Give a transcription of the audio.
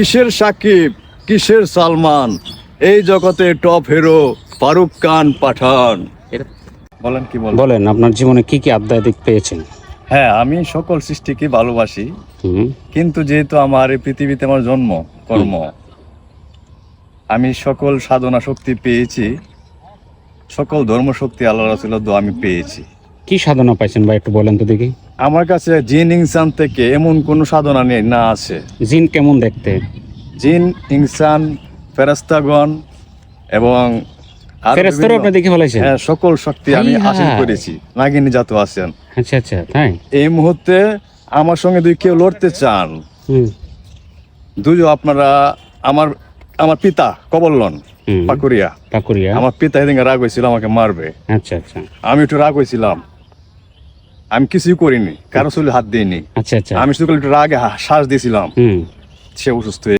কিসের সাকিব, কিসের সালমান, এই জগতে টপ হিরো ফারুক খান পাঠান। বলেন কি বলেন? বলেন আপনার জীবনে কি কি আধ্যাত্মিক পেয়েছেন? হ্যাঁ, আমি সকল সৃষ্টিকে ভালোবাসি, কিন্তু যেহেতু আমার এই পৃথিবীতে আমার জন্ম কর্ম, আমি সকল সাধনা শক্তি পেয়েছি, সকল ধর্ম শক্তি আল্লাহ রাসূলের দোয়া আমি পেয়েছি। কি সাধনা পাইছেন ভাই, একটু বলেন তো দেখি। আমার কাছে জিন ইনসান থেকে এমন কোনো সাধনা নেই না আছে। জিন কেমন দেখতে? জিন ইনসান ফেরেশতাগণ এবং আরো ফেরেশতারও বিভিন্ন- আপনি দেখে ফেলাইছেন? হ্যাঁ, সকল শক্তি আমি হাই হাসিল হাই। করেছি। নাগিনী জাত আছেন। আচ্ছা আচ্ছা, তাই? এই মুহূর্তে আমার সঙ্গে যদি কেউ লড়তে চান, আপনারা আমার আমার পিতা কবলন পাকুরিয়া, পাকুরিয়া। আমার পিতা এদিকে রাগ হয়েছিল আমাকে মারবে। আচ্ছা আচ্ছা আমি একটু রাগ হয়েছিলাম, আমি কিছুই করিনি, কারো চুলে হাত দিইনি। আচ্ছা আচ্ছা। আমি শুধু একটু রাগে শ্বাস দিয়েছিলাম, সে অসুস্থ হয়ে